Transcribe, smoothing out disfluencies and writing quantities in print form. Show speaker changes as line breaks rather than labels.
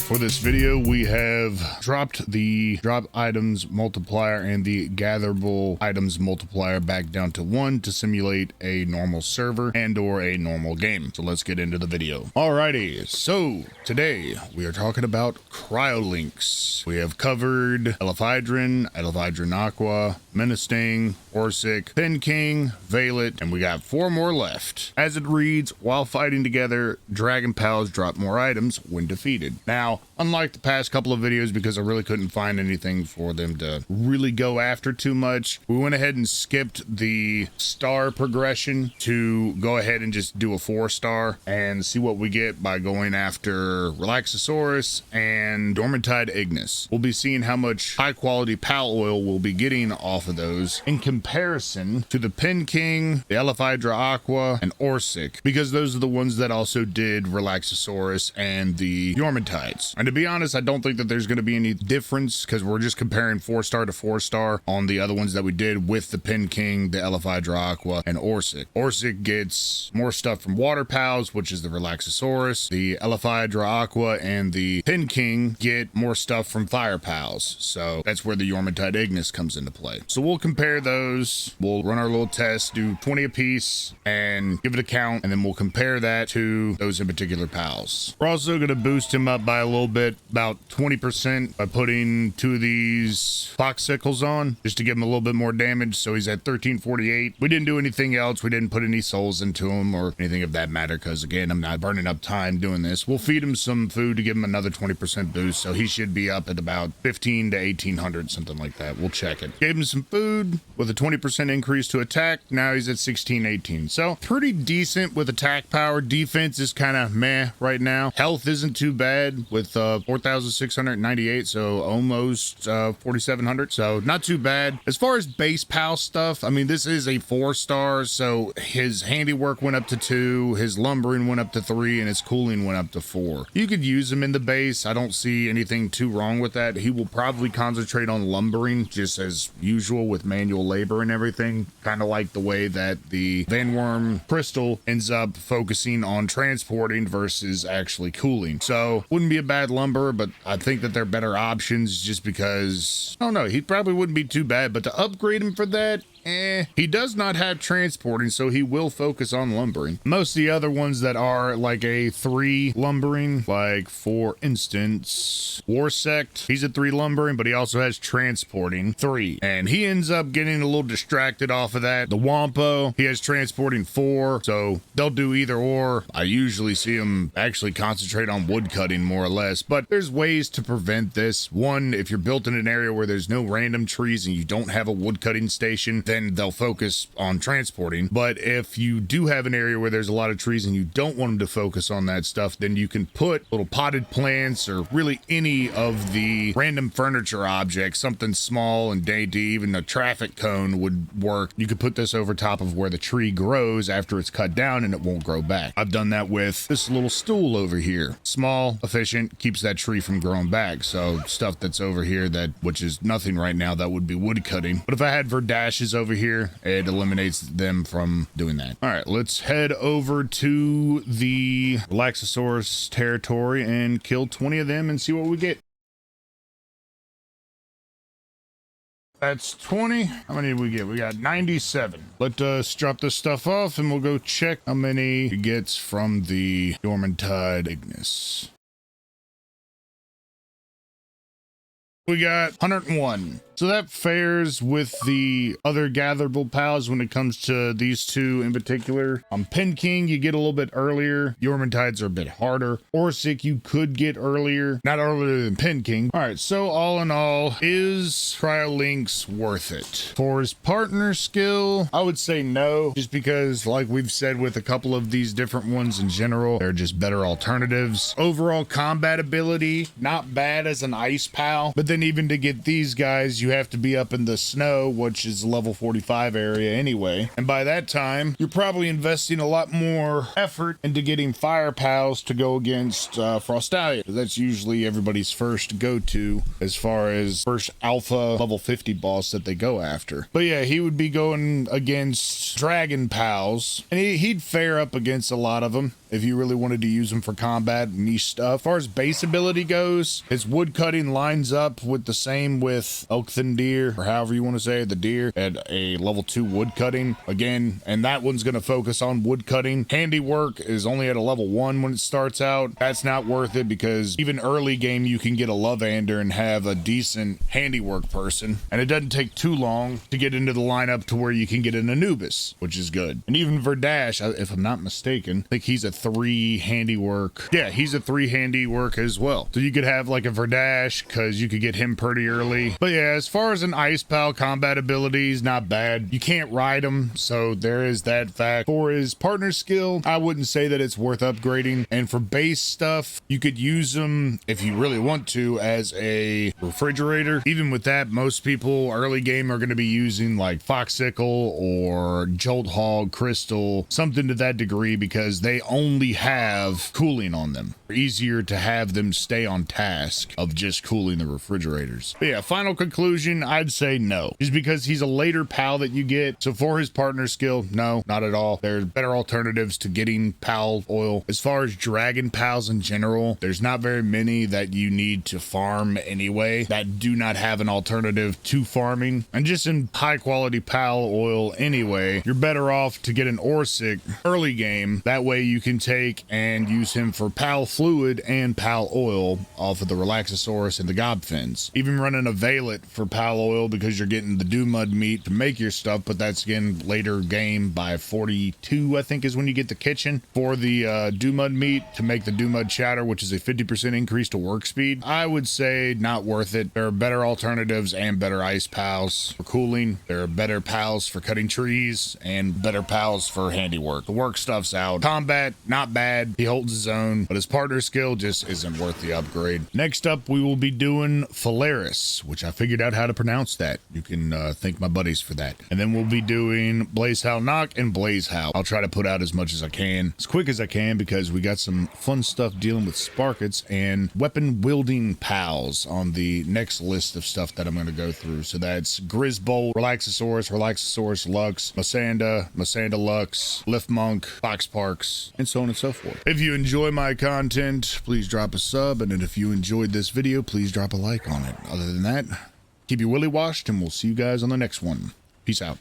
For this video, we have dropped the drop items multiplier and the gatherable items multiplier back down to 1 to simulate a normal server and or a normal game. So let's get into the video. Alrighty, so today we are talking about Cryolinx. We have covered Elefhydrin Aqua, Menacing, Orsic, Pen King, Veilet, and we got 4 more left. As it reads, while fighting together, Dragon Pals drop more items when defeated. Now, unlike the past couple of videos, because I really couldn't find anything for them to really go after too much, we went ahead and skipped the star progression to go ahead and just do a 4-star and see what we get by going after Relaxosaurus and Dormantide Ignis. We'll be seeing how much high quality pal oil we'll be getting off of those in comparison to the Pen King, the Elefhydra Aqua, and Orsic, because those are the ones that also did Relaxosaurus and the Dormantides. And to be honest, I don't think that there's going to be any difference because we're just comparing 4-star to 4-star on the other ones that we did with the Pen King, the Elefhydra Aqua, and Orsic. Orsic gets more stuff from Water Pals, which is the Relaxosaurus. The Elefhydra Aqua and the Pen King get more stuff from Fire Pals. So that's where the Dormantide Ignis comes into play. So we'll compare those. We'll run our little test, do 20 a piece, and give it a count, and then we'll compare that to those in particular pals. We're also going to boost him up by a little bit, about 20%, by putting 2 of these Foxicles on, just to give him a little bit more damage. So he's at 1348. We didn't do anything else. We didn't put any souls into him or anything of that matter, because again, I'm not burning up time doing this. We'll feed him some food to give him another 20% boost, so he should be up at about 15 to 1800, something like that. We'll check it. Gave him some food with a 20% increase to attack. Now he's at 1618. So pretty decent with attack power. Defense is kind of meh right now. Health isn't too bad with 4698, so almost 4700, so not too bad. As far as base pal stuff, I mean, this is a 4-star, so his handiwork went up to 2, his lumbering went up to 3, and his cooling went up to 4. You could use him in the base. I don't see anything too wrong with that. He will probably concentrate on lumbering just as usual with manual labor and everything, kind of like the way that the Van Worm Crystal ends up focusing on transporting versus actually cooling. So wouldn't be a bad lumber, but I think that they're better options just because, I don't know, he probably wouldn't be too bad, but to upgrade him for that, he does not have transporting, so he will focus on lumbering. Most of the other ones that are like a 3 lumbering, like for instance, Warsect, he's a 3 lumbering, but he also has transporting 3, and he ends up getting a little distracted off of that. The Wampo, he has transporting 4, so they'll do either or. I usually see him actually concentrate on wood cutting more or less, but there's ways to prevent this. One, if you're built in an area where there's no random trees and you don't have a wood cutting station, then they'll focus on transporting. But if you do have an area where there's a lot of trees and you don't want them to focus on that stuff, then you can put little potted plants or really any of the random furniture objects, something small and dainty, even a traffic cone would work. You could put this over top of where the tree grows after it's cut down and it won't grow back. I've done that with this little stool over here. Small, efficient, keeps that tree from growing back. So stuff that's over here, that which is nothing right now, that would be wood cutting. But if I had verdashes over here, it eliminates them from doing that. All right, let's head over to the Relaxosaurus territory and kill 20 of them and see what we get. That's 20. How many did we get? We got 97. Let us drop this stuff off and we'll go check how many he gets from the Dormantide Ignis. We got 101. So that fares with the other gatherable pals when it comes to these 2 in particular. Pen King, you get a little bit earlier. Dormantides are a bit harder. Orsic, you could get earlier. Not earlier than Pen King. All right, so all in all, is Cryolinx worth it? For his partner skill, I would say no, just because like we've said with a couple of these different ones in general, they're just better alternatives. Overall combat ability, not bad as an ice pal, but then even to get these guys, you you have to be up in the snow, which is level 45 area anyway. And by that time, you're probably investing a lot more effort into getting fire pals to go against Frostalia. That's usually everybody's first go-to as far as first alpha level 50 boss that they go after. But yeah, he would be going against dragon pals, and he'd fare up against a lot of them if you really wanted to use him for combat and niche stuff. As far as base ability goes, his wood cutting lines up with the same with Elkthan deer, or however you want to say it, the deer at a level 2 wood cutting again, and that one's going to focus on wood cutting. Handiwork is only at a level 1 when it starts out. That's not worth it because even early game you can get a Lovander and have a decent handiwork person, and it doesn't take too long to get into the lineup to where you can get an Anubis, which is good. And even Verdash, if I'm not mistaken, I think he's a 3 handiwork. Yeah, he's a 3 handiwork as well. So you could have like a Verdash because you could get him pretty early. But yeah, as far as an Ice Pal combat abilities, not bad. You can't ride him, so there is that fact. For his partner skill, I wouldn't say that it's worth upgrading. And for base stuff, you could use him if you really want to as a refrigerator. Even with that, most people early game are going to be using like Foxicle or Jolt Hog, Crystal, something to that degree, because they only have cooling on them. Easier to have them stay on task of just cooling the refrigerators. But yeah, final conclusion, I'd say no. Just because he's a later pal that you get. So for his partner skill, no, not at all. There's better alternatives to getting pal oil. As far as dragon pals in general, there's not very many that you need to farm anyway that do not have an alternative to farming. And just in high quality pal oil anyway, you're better off to get an Orsic early game. That way you can take and use him for pal fluid and pal oil off of the Relaxosaurus and the Gobfins. Even running a Valet for pal oil because you're getting the Doomud meat to make your stuff, but that's again later game by 42, I think is when you get the kitchen for the Doomud meat to make the Doomud chowder, which is a 50% increase to work speed. I would say not worth it. There are better alternatives and better ice pals for cooling. There are better pals for cutting trees and better pals for handiwork. The work stuff's out. Combat, not bad. He holds his own, but his partner skill just isn't worth the upgrade. Next up, we will be doing Phalaris, which I figured out how to pronounce that. You can thank my buddies for that. And then we'll be doing Blazehowl Knock and Blazehowl. I'll try to put out as much as I can, as quick as I can, because we got some fun stuff dealing with Sparkets and weapon wielding pals on the next list of stuff that I'm going to go through. So that's Grizzbolt, Relaxosaurus Lux, Masanda Lux, Lift Monk, Fox Parks, and so on and so forth. If you enjoy my content, please drop a sub, and if you enjoyed this video, please drop a like on it. Other than that, keep your willy washed, and we'll see you guys on the next one. Peace out.